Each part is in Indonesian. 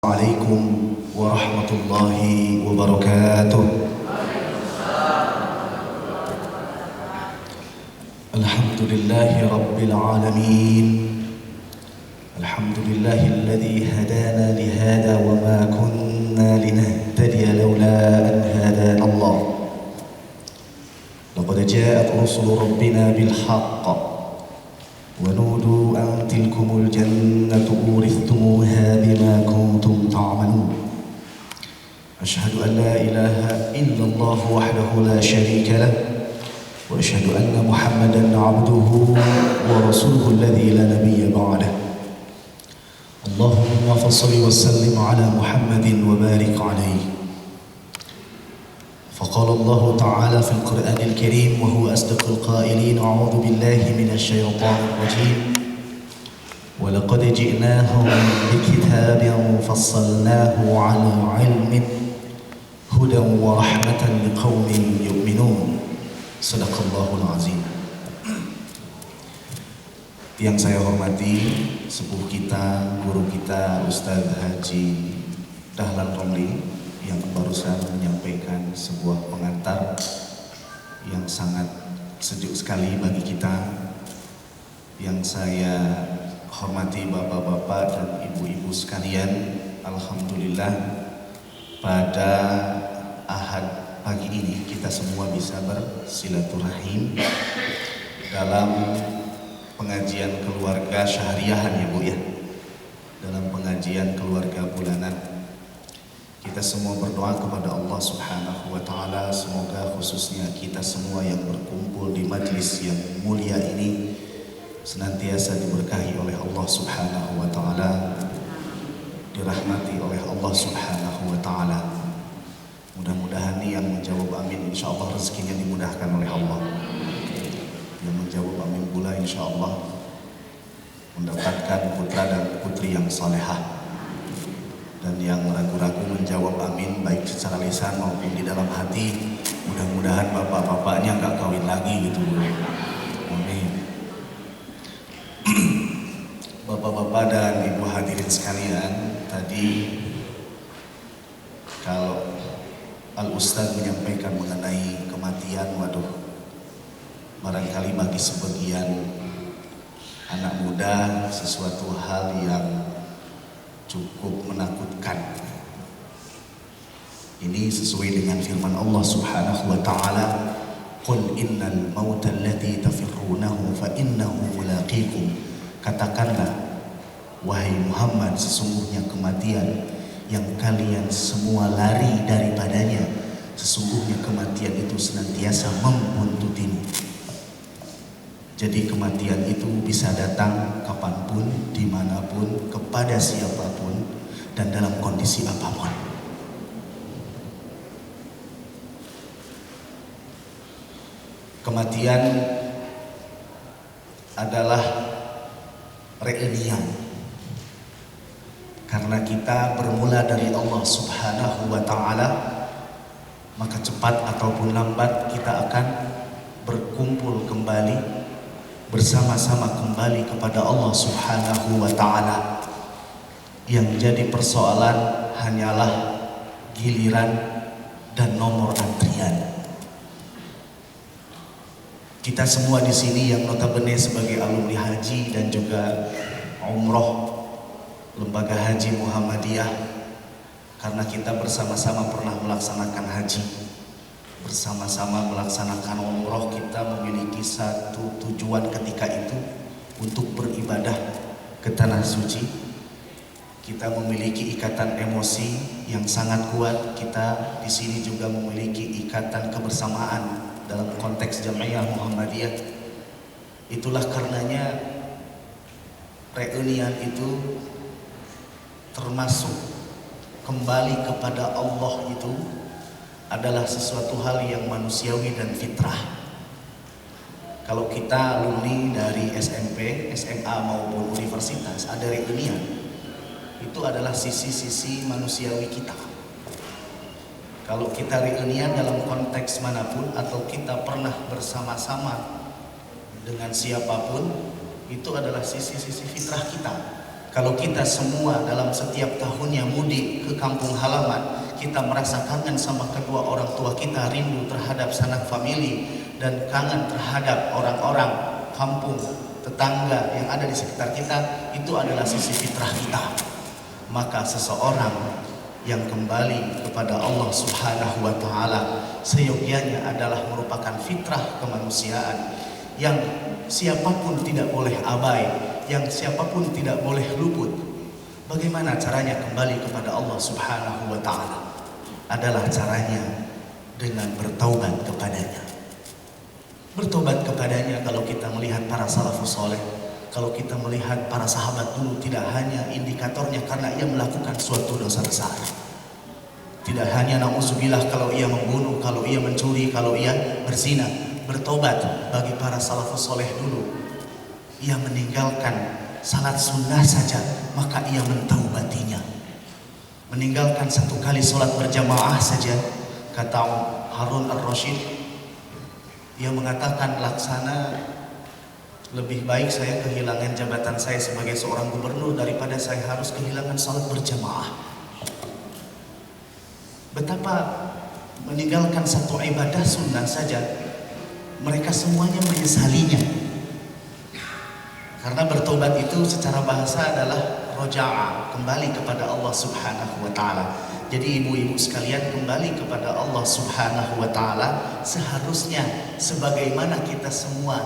عليكم ورحمة الله وبركاته. الحمد لله رب العالمين. الحمد لله الذي هدانا لهذا وما كنا لنهتدي لولا أن هدانا الله. لقد جاءت رسل ربنا بالحق ونودوا أن تلكم الجنة أورثتموها بما كنتم تعملون. أشهد أن لا إله إلا الله وحده لا شريك له وأشهد أن محمدا عبده ورسوله الذي لا نبي بعده. اللهم فصل وسلم على محمد وبارك عليه. فقال الله تعالى في القرآن الكريم وهو أصدق القائلين: أعوذ بالله من الشيطان الرجيم ولقد جئناهم بكتاب فصلناه على علم هدى ورحمة لقوم يؤمنون. صدق الله العظيم. Yang saya hormati sepuh kita, guru kita Ustadz Haji Dahlan Romli yang barusan menyampaikan sebuah pengantar yang sangat sejuk sekali bagi kita. Yang saya hormati bapak-bapak dan ibu-ibu sekalian, alhamdulillah pada Ahad pagi ini kita semua bisa bersilaturahim dalam pengajian keluarga syahriahan ya Bu ya, dalam pengajian keluarga bulanan. Kita semua berdoa kepada Allah Subhanahu wa Ta'ala, semoga khususnya kita semua yang berkumpul di majlis yang mulia ini senantiasa diberkahi oleh Allah Subhanahu wa Ta'ala, dirahmati oleh Allah Subhanahu wa Ta'ala. Mudah-mudahan yang menjawab amin insya Allah rezekinya dimudahkan oleh Allah. Yang menjawab amin pula insya Allah mendapatkan putra dan putri yang salehah. Dan yang ragu-ragu menjawab amin baik secara lisan maupun di dalam hati, mudah-mudahan bapak-bapaknya gak kawin lagi gitu. Amin. Bapak-bapak dan ibu hadirin sekalian, tadi kalau Al-Ustadz menyampaikan mengenai kematian, waduh, barangkali bagi sebagian anak muda sesuatu hal yang cukup menakutkan. Ini sesuai dengan firman Allah Subhanahu wa Ta'ala, "Qul innal mauta allati tafirrunahu fa innahu mulaqikum." Katakanlah wahai Muhammad, sesungguhnya kematian yang kalian semua lari daripadanya, sesungguhnya kematian itu senantiasa membuntutimu. Jadi kematian itu bisa datang kapanpun, dimanapun, kepada siapapun, dan dalam kondisi apapun. Kematian adalah reunian. Karena kita bermula dari Allah Subhanahu wa Ta'ala, maka cepat ataupun lambat kita akan berkumpul kembali, bersama-sama kembali kepada Allah Subhanahu wa Ta'ala. Yang jadi persoalan hanyalah giliran dan nomor antrian. Kita semua di sini yang notabene sebagai alumni haji dan juga umroh Lembaga Haji Muhammadiyah, karena kita bersama-sama pernah melaksanakan haji, bersama-sama melaksanakan umroh, kita memiliki satu tujuan ketika itu untuk beribadah ke tanah suci. Kita memiliki ikatan emosi yang sangat kuat. Kita di sini juga memiliki ikatan kebersamaan dalam konteks Jamiah Muhammadiyah. Itulah karenanya reunian itu termasuk kembali kepada Allah itu adalah sesuatu hal yang manusiawi dan fitrah. Kalau kita alumni dari SMP, SMA maupun universitas ada reunian, itu adalah sisi-sisi manusiawi kita. Kalau kita reunian dalam konteks manapun atau kita pernah bersama-sama dengan siapapun, itu adalah sisi-sisi fitrah kita. Kalau kita semua dalam setiap tahunnya mudik ke kampung halaman, kita merasa kangen sama kedua orang tua kita, rindu terhadap sanak famili, dan kangen terhadap orang-orang kampung, tetangga yang ada di sekitar kita, itu adalah sisi fitrah kita. Maka seseorang yang kembali kepada Allah Subhanahu wa Ta'ala seyogyanya adalah merupakan fitrah kemanusiaan yang siapapun tidak boleh abai, yang siapapun tidak boleh luput. Bagaimana caranya kembali kepada Allah Subhanahu wa Ta'ala? Adalah caranya dengan bertaubat kepadanya. Bertobat kepadanya. Kalau kita melihat para salafus soleh, kalau kita melihat para sahabat dulu, tidak hanya indikatornya karena ia melakukan suatu dosa besar. Tidak hanya na'udzubillah kalau ia membunuh, kalau ia mencuri, kalau ia berzina. Bertobat bagi para salafus soleh dulu, ia meninggalkan salat sunnah saja, maka ia mentaubatinya. Meninggalkan satu kali sholat berjamaah saja, kata Harun ar-Rasyid, ia mengatakan, laksana lebih baik saya kehilangan jabatan saya sebagai seorang gubernur daripada saya harus kehilangan sholat berjamaah. Betapa meninggalkan satu ibadah sunnah saja mereka semuanya menyesalinya. Karena bertobat itu secara bahasa adalah roja'a, kembali kepada Allah Subhanahu wa Ta'ala. Jadi ibu-ibu sekalian, kembali kepada Allah Subhanahu wa Ta'ala seharusnya sebagaimana kita semua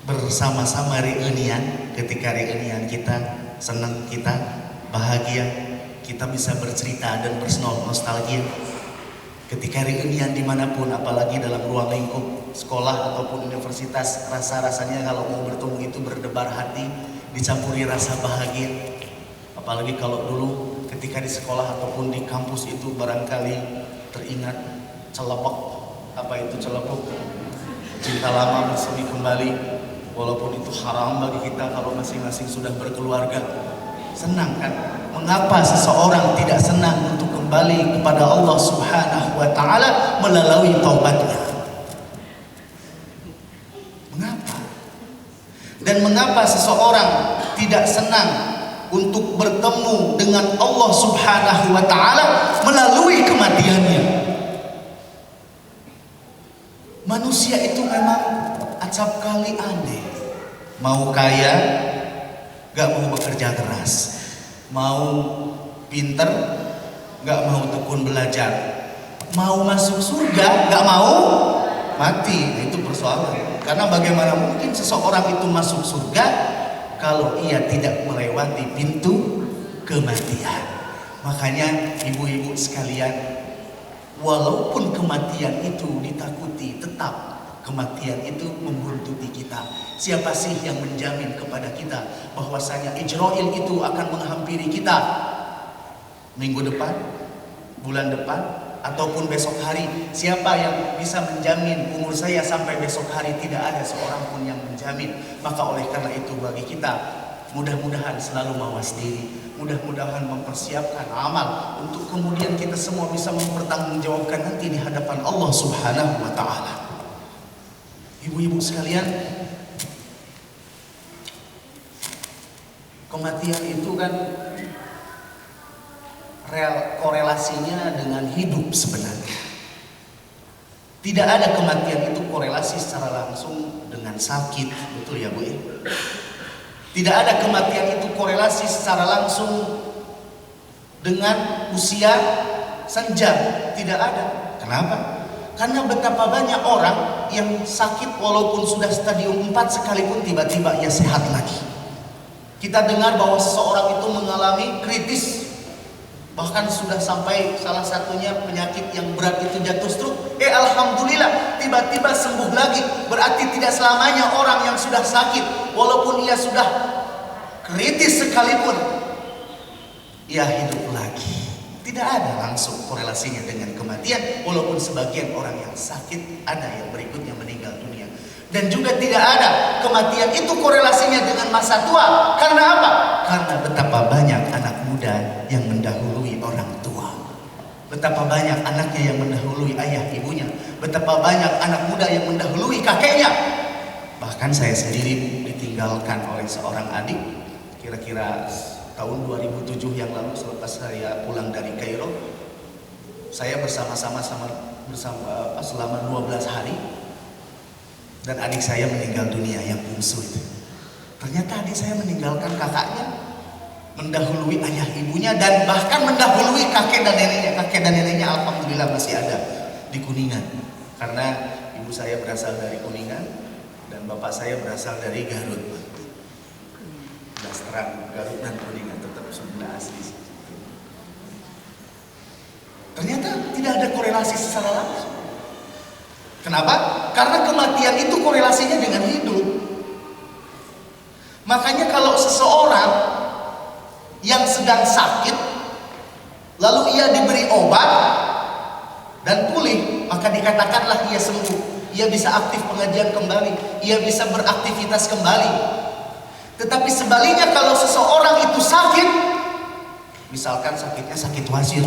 bersama-sama reunian. Ketika reunian kita senang, kita bahagia, kita bisa bercerita dan bernostalgia. Ketika reunian dimanapun, apalagi dalam ruang lingkup sekolah ataupun universitas, rasa-rasanya kalau mau bertemu itu berdebar hati, dicampuri rasa bahagia. Apalagi kalau dulu ketika di sekolah ataupun di kampus itu barangkali teringat celepok. Apa itu celepok? Cinta lama bersemi kembali. Walaupun itu haram bagi kita kalau masing-masing sudah berkeluarga. Senang kan? Mengapa seseorang tidak senang untuk kembali kepada Allah Subhanahu wa Ta'ala melalui taubatnya? Mengapa? Dan mengapa seseorang tidak senang untuk bertemu dengan Allah Subhanahu wa Ta'ala melalui kematiannya? Manusia itu memang acap kali aneh. Mau kaya, gak mau bekerja keras. Mau pinter, gak mau tekun belajar. Mau masuk surga, gak mau mati. Nah, itu persoalan. Karena bagaimana mungkin seseorang itu masuk surga kalau ia tidak melewati pintu kematian. Makanya ibu-ibu sekalian, walaupun kematian itu ditakuti, tetap kematian itu membuntuti kita. Siapa sih yang menjamin kepada kita bahwasanya Ijrail itu akan menghampiri kita minggu depan, bulan depan, ataupun besok hari? Siapa yang bisa menjamin umur saya sampai besok hari? Tidak ada seorang pun yang menjamin. Maka oleh karena itu bagi kita, mudah-mudahan selalu mawas diri, mudah-mudahan mempersiapkan amal untuk kemudian kita semua bisa mempertanggungjawabkan nanti di hadapan Allah Subhanahu wa Ta'ala. Ibu-ibu sekalian, kematian itu kan korelasinya dengan hidup sebenarnya. Tidak ada kematian itu korelasi secara langsung dengan sakit, betul ya Bu? Tidak ada kematian itu korelasi secara langsung dengan usia senja, tidak ada. Kenapa? Karena betapa banyak orang yang sakit walaupun sudah stadium 4 sekalipun tiba-tiba ia sehat lagi. Kita dengar bahwa seseorang itu mengalami kritis, bahkan sudah sampai salah satunya penyakit yang berat itu jatuh stroke. Alhamdulillah tiba-tiba sembuh lagi. Berarti tidak selamanya orang yang sudah sakit walaupun ia sudah kritis sekalipun ia hidup lagi. Tidak ada langsung korelasinya dengan kematian, walaupun sebagian orang yang sakit ada yang berikutnya meninggal dunia. Dan juga tidak ada kematian itu korelasinya dengan masa tua. Karena apa? Karena betapa banyak anak muda yang mendahului orang tua. Betapa banyak anaknya yang mendahului ayah ibunya. Betapa banyak anak muda yang mendahului kakeknya. Bahkan saya sendiri ditinggalkan oleh seorang adik kira-kira tahun 2007 yang lalu selepas saya pulang dari Kairo, saya bersama-sama selama 12 hari, dan adik saya meninggal dunia yang bungsu itu. Ternyata adik saya meninggalkan kakaknya, mendahului ayah ibunya, dan bahkan mendahului kakek dan neneknya. Kakek dan neneknya alhamdulillah masih ada di Kuningan, karena ibu saya berasal dari Kuningan dan bapak saya berasal dari Garut. Terang Garut dan Kuningan tetap sebelah asli. Ternyata tidak ada korelasi secara langsung. Kenapa? Karena kematian itu korelasinya dengan hidup. Makanya kalau seseorang yang sedang sakit lalu ia diberi obat dan pulih, maka dikatakanlah ia sembuh. Ia bisa aktif pengajian kembali, ia bisa beraktivitas kembali. Tetapi sebaliknya kalau seseorang itu sakit, misalkan sakitnya sakit wasir,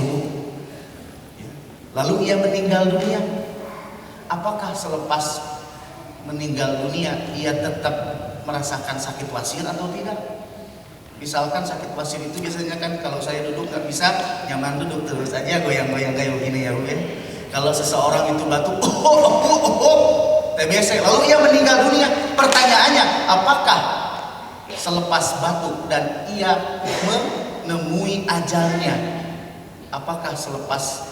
lalu ia meninggal dunia, apakah selepas meninggal dunia ia tetap merasakan sakit wasir atau tidak? Misalkan sakit wasir itu biasanya kan kalau saya duduk nggak bisa nyaman, duduk terus aja goyang-goyang kayak gini ya Bu ya. Kalau seseorang itu batuk TBC lalu ia meninggal dunia, pertanyaannya apakah selepas batuk dan ia menemui ajalnya, apakah selepas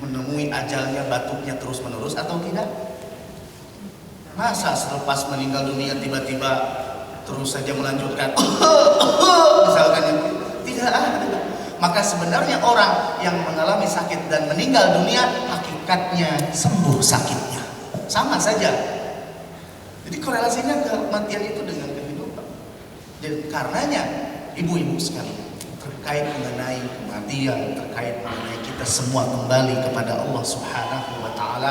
menemui ajalnya batuknya terus menerus atau tidak? Masa selepas meninggal dunia tiba-tiba terus saja melanjutkan misalkan, tidak ada. Maka sebenarnya orang yang mengalami sakit dan meninggal dunia hakikatnya sembuh sakitnya, sama saja. Jadi korelasinya kematian itu dengan kehidupan. Dan karenanya ibu-ibu sekalian, terkait mengenai kematian, terkait mengenai kita semua kembali kepada Allah Subhanahu wa taala,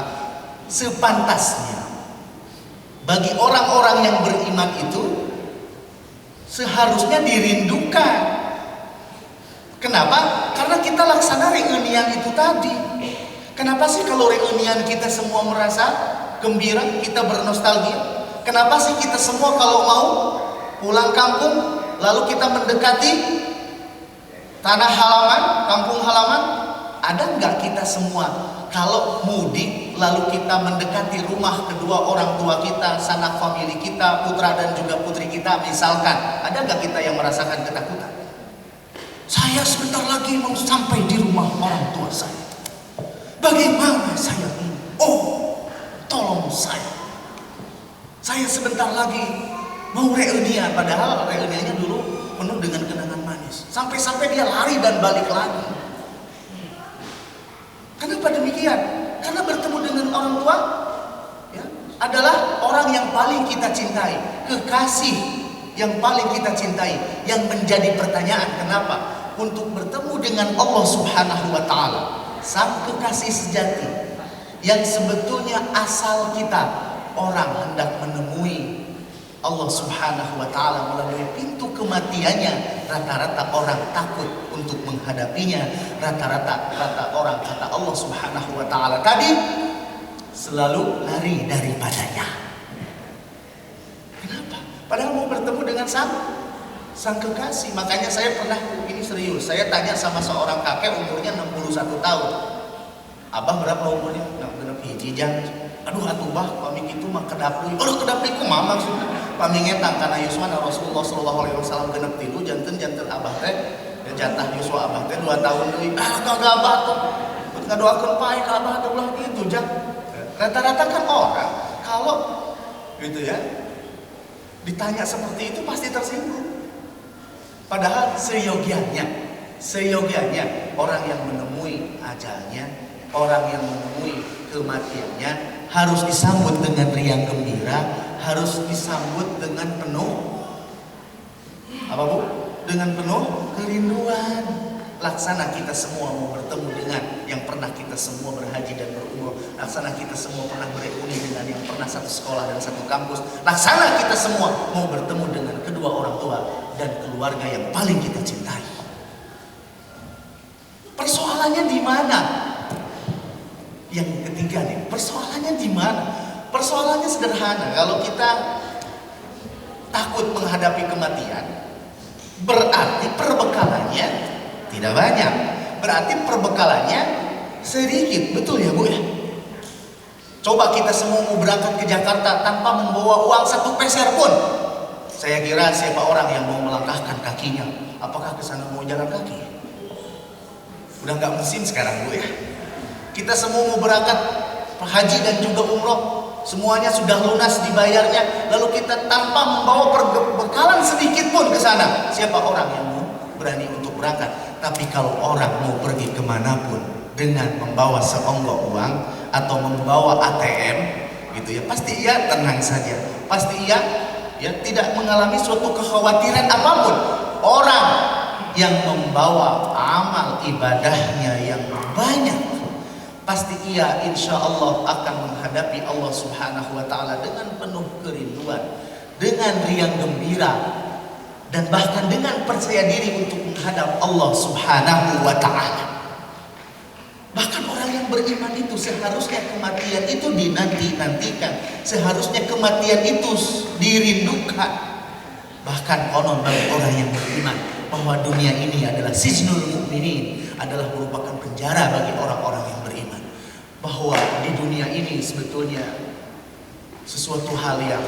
sepantasnya bagi orang-orang yang beriman itu seharusnya dirindukan. Kenapa? Karena kita laksana reunian itu tadi. Kenapa sih kalau reunian kita semua merasa gembira, kita bernostalgia? Kenapa sih kita semua kalau mau pulang kampung lalu kita mendekati tanah halaman, kampung halaman? Ada nggak kita semua kalau mudik lalu kita mendekati rumah kedua orang tua kita, sanak famili kita, putra dan juga putri kita misalkan, ada nggak kita yang merasakan ketakutan? Saya sebentar lagi mau sampai di rumah orang tua saya. Bagaimana saya ini? Oh, tolong saya. Saya sebentar lagi mau reunian, padahal reuniannya dulu penuh dengan kenangan manis. Sampai-sampai dia lari dan balik lagi. Kenapa demikian? Karena bertemu dengan orang tua ya, adalah orang yang paling kita cintai, kekasih yang paling kita cintai. Yang menjadi pertanyaan, kenapa? Untuk bertemu dengan Allah Subhanahu wa taala, sang kekasih sejati yang sebetulnya asal kita orang hendak menemui Allah Subhanahu wa taala melalui pintu kematiannya. Rata-rata orang takut untuk menghadapinya. Rata-rata orang kata Allah Subhanahu wa taala tadi selalu lari daripadanya. Kenapa? Padahal mau bertemu dengan sang kekasih. Makanya saya pernah, ini serius, saya tanya sama seorang kakek umurnya 61 tahun. Abah berapa umurnya? Nah, genep hiji jang. Aduh atuh bah, pami kitu mah kedap deui. Aduh kedap deui kumaha maksudna? Pami ngetang kana Yuswa Rasulullah sallallahu alaihi wasallam genep 3 janten abah teh jatah Yuswa abah teh 2 tahun deui. Ah kagak abah tuh. Ngadoakeun pae ka abah teh ulah kitu jang. Rata-rata kan orang kalau gitu ya ditanya seperti itu pasti tersinggung. Padahal seyogianya orang yang menemui ajalnya, orang yang menemui kematiannya harus disambut dengan riang gembira, harus disambut dengan penuh apa Bu? Dengan penuh kerinduan. Laksana kita semua mau bertemu dengan yang pernah kita semua berhaji dan berumrah. Laksana kita semua pernah bereuni dengan yang pernah satu sekolah dan satu kampus. Laksana kita semua mau bertemu dengan kedua orang tua dan keluarga yang paling kita cintai. Persoalannya di mana? Yang ketiga nih, persoalannya di mana? Persoalannya sederhana. Kalau kita takut menghadapi kematian, berarti perbekalannya tidak banyak, berarti perbekalannya sedikit, betul ya Bu ya? Coba kita semua mau berangkat ke Jakarta tanpa membawa uang 1 peser pun. Saya kira siapa orang yang mau melangkahkan kakinya? Apakah ke sana mau jalan kaki? Udah nggak musim sekarang Bu ya. Kita semua mau berangkat haji dan juga umroh, semuanya sudah lunas dibayarnya, lalu kita tanpa membawa perbekalan sedikit pun ke sana. Siapa orang yang mau berani untuk berangkat? Tapi kalau orang mau pergi kemanapun dengan membawa seonggok uang atau membawa ATM gitu ya, pasti ia tenang saja, pasti ia ya tidak mengalami suatu kekhawatiran apapun. Orang yang membawa amal ibadahnya yang banyak, pasti ia insya Allah akan menghadapi Allah Subhanahu wa ta'ala dengan penuh kerinduan, dengan riang gembira, dan bahkan dengan percaya diri untuk menghadap Allah Subhanahu wa ta'ala. Bahkan orang yang beriman itu seharusnya kematian itu dinanti-nantikan, seharusnya kematian itu dirindukan. Bahkan konon bagi orang yang beriman bahwa dunia ini adalah sijnul mukminin, adalah merupakan penjara bagi orang-orang yang beriman. Bahwa di dunia ini sebetulnya sesuatu hal yang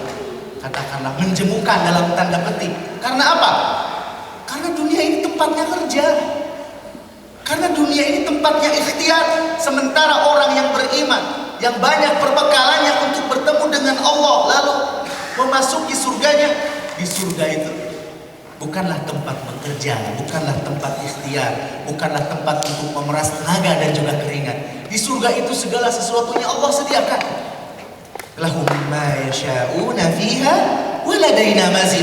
katakanlah menjemukan dalam tanda petik. Karena apa? Karena dunia ini tempatnya kerja. Karena dunia ini tempatnya ikhtiar. Sementara orang yang beriman, yang banyak perbekalannya untuk bertemu dengan Allah, lalu memasuki surganya, di surga itu bukanlah tempat bekerja, bukanlah tempat ikhtiar, bukanlah tempat untuk memeras tenaga dan juga keringat. Di surga itu segala sesuatunya Allah sediakan. Lahum ma yasha'una fiha wa ladaina mazid.